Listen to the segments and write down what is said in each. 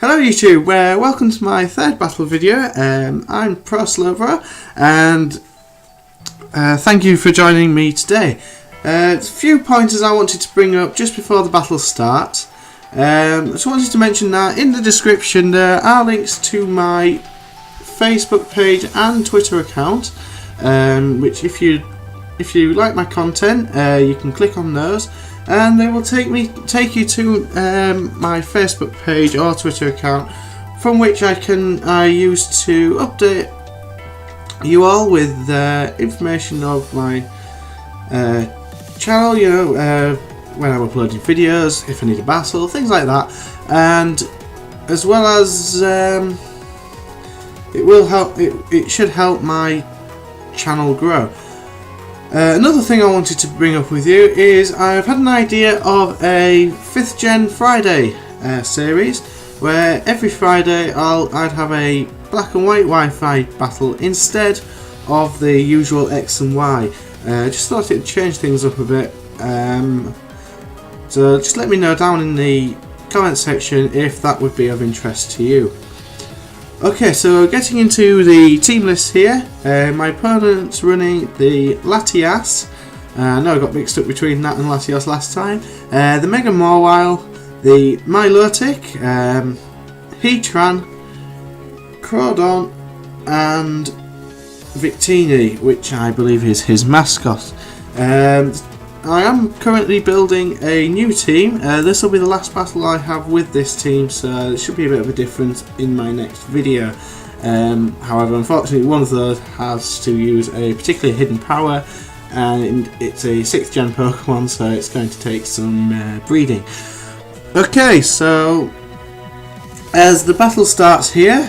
Hello YouTube, welcome to my third battle video. I'm ProSlowbro and thank you for joining me today. A few pointers I wanted to bring up just before the battle starts. I just wanted to mention that in the description there are links to my Facebook page and Twitter account, which if you like my content, you can click on those. And they will take you to my Facebook page or Twitter account, from which I use to update you all with information of my channel. You know, when I'm uploading videos, if I need a battle, things like that, and as well as it will help. It should help my channel grow. Another thing I wanted to bring up with you is I've had an idea of a 5th Gen Friday series, where every Friday I'd have a black and white Wi-Fi battle instead of the usual X and Y. Just thought it'd change things up a bit. So just let me know down in the comment section if that would be of interest to you. Okay, so getting into the team list here, my opponent's running the Latias. I know I got mixed up between that and Latios last time. The Mega Morwile, the Milotic, Heatran, Crawdon, and Victini, which I believe is his mascot. I am currently building a new team. This will be the last battle I have with this team, so there should be a bit of a difference in my next video. However, unfortunately, one of those has to use a particularly hidden power, and it's a 6th gen Pokemon, so it's going to take some breeding. Okay, so as the battle starts here,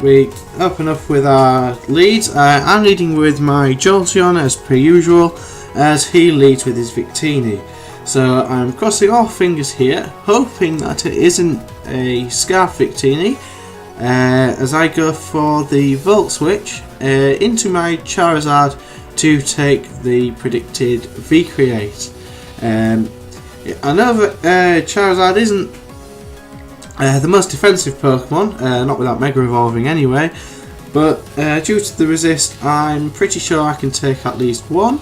we open up with our leads. I'm leading with my Jolteon as per usual, as he leads with his Victini. So I'm crossing all fingers here, hoping that it isn't a Scarf Victini, as I go for the Volt Switch into my Charizard to take the predicted V-Create. I know that Charizard isn't the most defensive Pokemon, not without Mega Evolving anyway, but due to the resist, I'm pretty sure I can take at least one,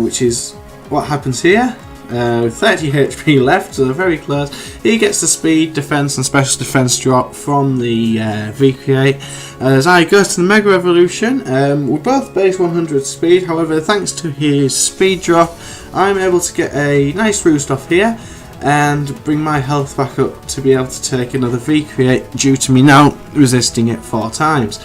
which is what happens here. 30 HP left, so very close. He gets the speed, defense, and special defense drop from the V-Create. As I go to the Mega Evolution, we're both base 100 speed, however, thanks to his speed drop, I'm able to get a nice roost off here and bring my health back up to be able to take another V-Create due to me now resisting it 4 times,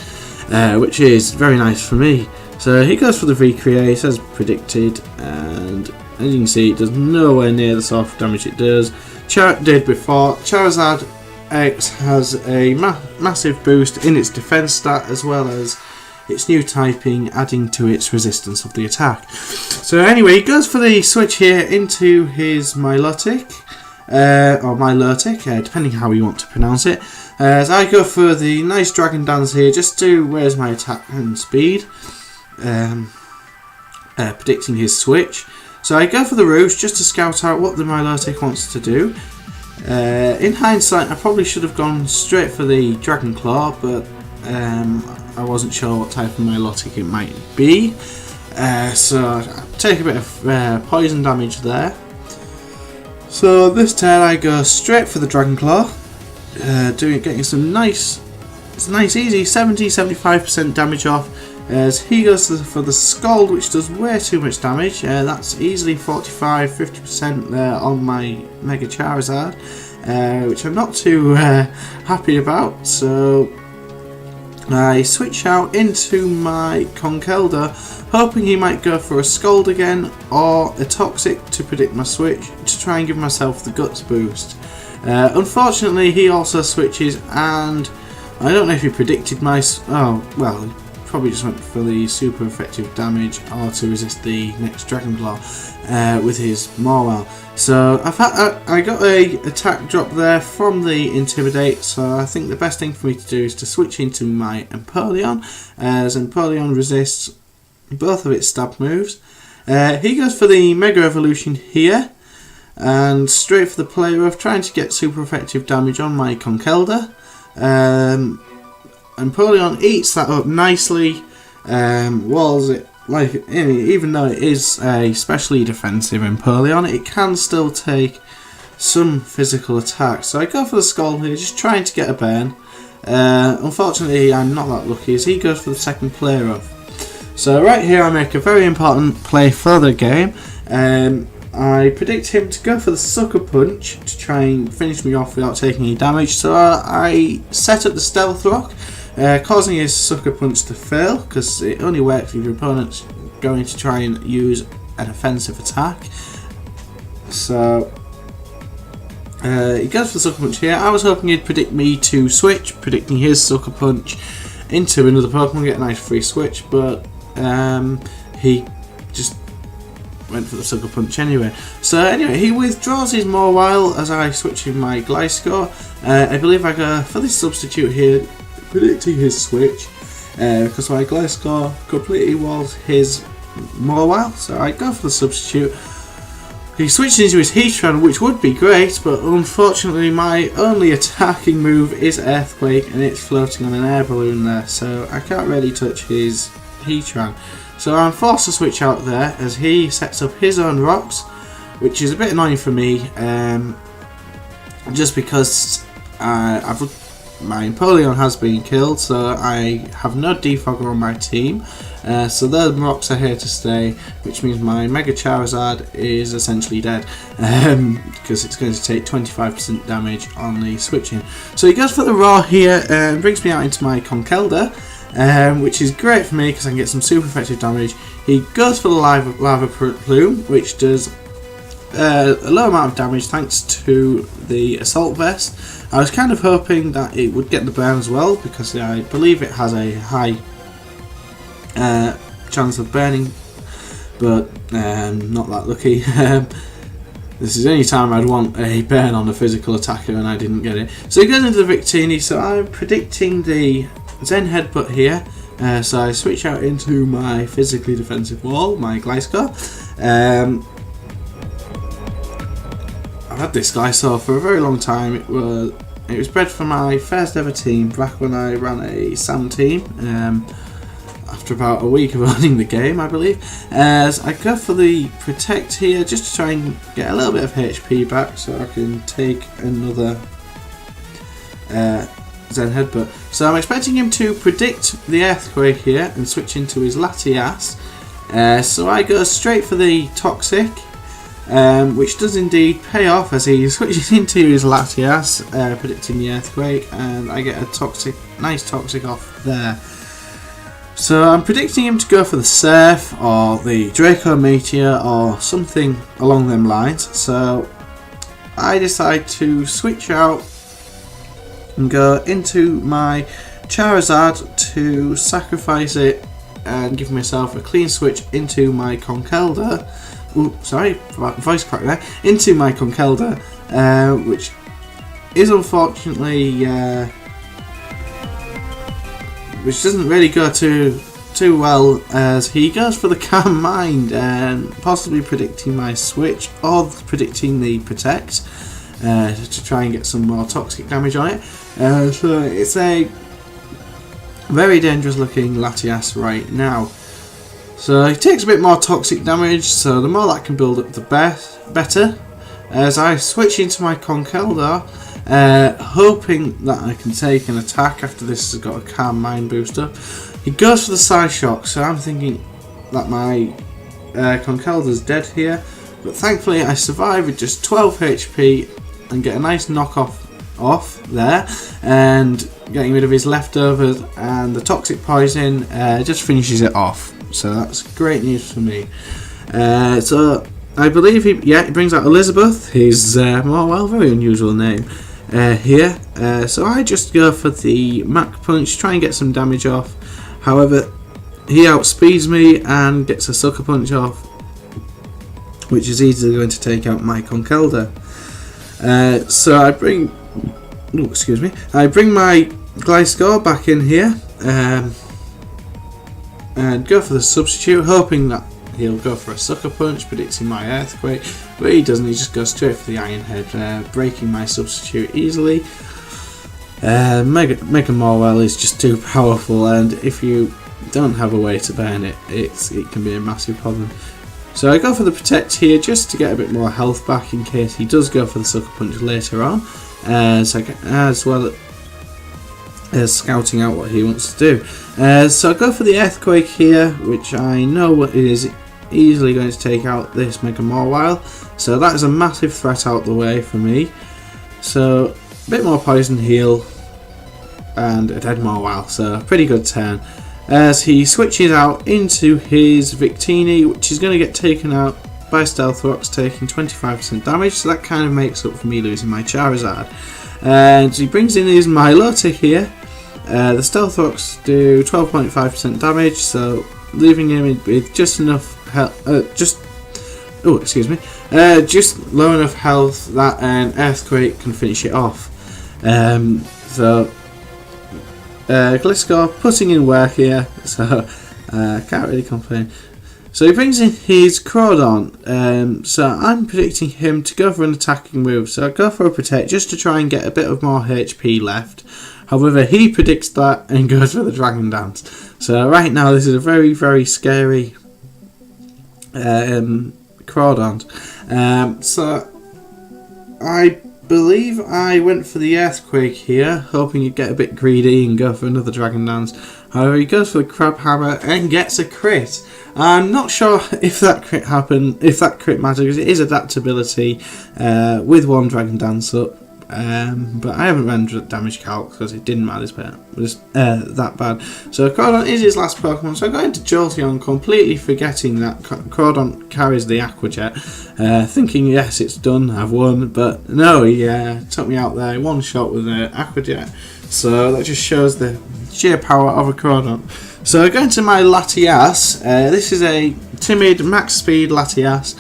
which is very nice for me. So he goes for the V-Create as predicted, and as you can see, it does nowhere near the sort of damage it did before. Charizard X has a massive boost in its defense stat, as well as its new typing, adding to its resistance of the attack. So anyway, he goes for the switch here into his Milotic, or Milotic, depending how you want to pronounce it. As I go for the nice Dragon Dance here, just to raise my attack and speed, predicting his switch. So I go for the Roost just to scout out what the Milotic wants to do. In hindsight, I probably should have gone straight for the Dragon Claw, but I wasn't sure what type of Milotic it might be, so I take a bit of poison damage there. So this turn I go straight for the Dragon Claw, getting some nice easy 70-75% damage off, as he goes for the Scald, which does way too much damage. That's easily 45-50% there on my Mega Charizard, which I'm not too happy about. So I switch out into my Conkeldurr, hoping he might go for a Scald again or a Toxic to predict my switch, to try and give myself the Guts boost. Unfortunately, he also switches, and I don't know if he predicted my... oh, well, he probably just went for the super effective damage or to resist the next Dragon Claw with his Morwell. So I got a attack drop there from the Intimidate, so I think the best thing for me to do is to switch into my Empoleon, as Empoleon resists both of its stab moves. He goes for the Mega Evolution here, and straight for the play rough, trying to get super effective damage on my Conkelda. And Napoleon eats that up nicely, walls it, like, even though it is a specially defensive Napoleon, it can still take some physical attacks. So I go for the skull here, just trying to get a burn. Unfortunately, I'm not that lucky as he goes for the second play rough. So right here I make a very important play for the game. I predict him to go for the sucker punch to try and finish me off without taking any damage. So I set up the stealth rock, causing his sucker punch to fail because it only works if your opponent's going to try and use an offensive attack. So he goes for the sucker punch here. I was hoping he'd predict me to switch, predicting his sucker punch into another Pokemon, get a nice free switch, but he just went for the sucker punch anyway. So anyway, he withdraws his Mawile as I switch in my Gliscor. I believe I go for this substitute here, predicting his switch, because my Gliscor completely walls his Mawile, so I go for the substitute. He switches into his Heatran, which would be great, but unfortunately my only attacking move is Earthquake and it's floating on an air balloon there, so I can't really touch his Heatran. So I'm forced to switch out there as he sets up his own rocks, which is a bit annoying for me, just because my Napoleon has been killed, so I have no defogger on my team. So the rocks are here to stay, which means my Mega Charizard is essentially dead, because it's going to take 25% damage on the switching. So he goes for the Raw here and brings me out into my Conkelda, which is great for me because I can get some super effective damage. He goes for the Lava Plume, which does a low amount of damage thanks to the Assault Vest. I was kind of hoping that it would get the burn as well because I believe it has a high chance of burning, but not that lucky. This is the only time I'd want a burn on a physical attacker and I didn't get it. So he goes into the Victini, so I'm predicting the Zen Headbutt here. So I switch out into my physically defensive wall, my Gliscor. I've had this Gliscor for a very long time. It was bred for my first ever team back when I ran a SAM team. After about a week of owning the game, I believe. As I go for the Protect here, just to try and get a little bit of HP back so I can take another Zen Headbutt. So I'm expecting him to predict the Earthquake here and switch into his Latias. So I go straight for the Toxic, which does indeed pay off as he switches into his Latias, predicting the Earthquake, and I get a nice Toxic off there. So I'm predicting him to go for the Surf or the Draco Meteor or something along them lines. So I decide to switch out and go into my Charizard to sacrifice it and give myself a clean switch into my Conkelda. Ooh, sorry, voice crack there. Into my Conkelda, which is unfortunately which doesn't really go too well, as he goes for the Calm Mind and possibly predicting my switch or predicting the Protect to try and get some more toxic damage on it. So it's a very dangerous looking Latias right now. So it takes a bit more toxic damage, so the more that can build up the better. As I switch into my Conkelda, hoping that I can take an attack after this has got a Calm Mind booster. He goes for the Psyshock, so I'm thinking that my Conkelda's dead here, but thankfully I survive with just 12 HP and get a nice knockoff off there, and getting rid of his leftovers, and the Toxic Poison just finishes it off. So that's great news for me. So I believe he brings out Elizabeth, his very unusual name here. So I just go for the Mach Punch, try and get some damage off. However, he outspeeds me and gets a Sucker Punch off, which is easily going to take out my Conkelda. So I bring my Gliscor back in here and go for the substitute, hoping that he'll go for a Sucker Punch, predicting my Earthquake, but he doesn't, he just goes straight for the Iron Head, breaking my substitute easily. Mega Morwell is just too powerful, and if you don't have a way to burn it, it can be a massive problem. So I go for the Protect here just to get a bit more health back in case he does go for the Sucker Punch later on, as well as scouting out what he wants to do. So I go for the Earthquake here, which I know is easily going to take out this Mega Morwell, so that is a massive threat out the way for me. So a bit more Poison Heal and a dead Morwell, so a pretty good turn. As he switches out into his Victini, which is going to get taken out by Stealth Rocks, taking 25% damage, so that kind of makes up for me losing my Charizard. And he brings in his Milotic here. The Stealth Rocks do 12.5% damage, so leaving him with just enough health, just low enough health that an Earthquake can finish it off. Gliscor putting in work here, so can't really complain. So he brings in his Crawdon, so I'm predicting him to go for an attacking move, so I go for a Protect just to try and get a bit of more HP left. However, he predicts that and goes for the Dragon Dance. So right now this is a very, very scary Crawdon. So I believe I went for the Earthquake here, hoping he'd get a bit greedy and go for another Dragon Dance. However, he goes for the Crab Hammer and gets a crit. I'm not sure if that crit happened, if that crit matters, because it is adaptability with one Dragon Dance up. But I haven't run damage calc because it didn't matter that bad. So Crawdon is his last Pokemon, so I got into Jolteon completely forgetting that Crawdon carries the Aqua Jet, thinking yes it's done, I've won, but no, he took me out there one shot with the Aqua Jet. So that just shows the sheer power of a Crawdon. So I go into my Latias. This is a timid max speed Latias,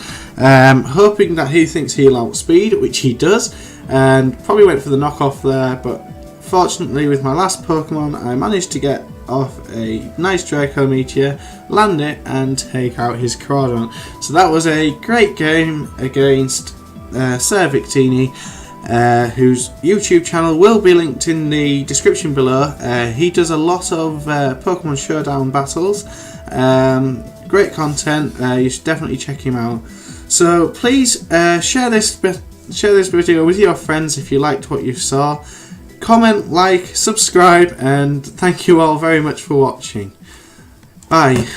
hoping that he thinks he'll outspeed, which he does, and probably went for the knockoff there, but fortunately with my last Pokemon I managed to get off a nice Draco Meteor, land it and take out his Crawdon. So that was a great game against SirVictini, whose YouTube channel will be linked in the description below. He does a lot of Pokemon Showdown battles, great content, you should definitely check him out. So please share this video with your friends if you liked what you saw. Comment, like, subscribe, and thank you all very much for watching. Bye.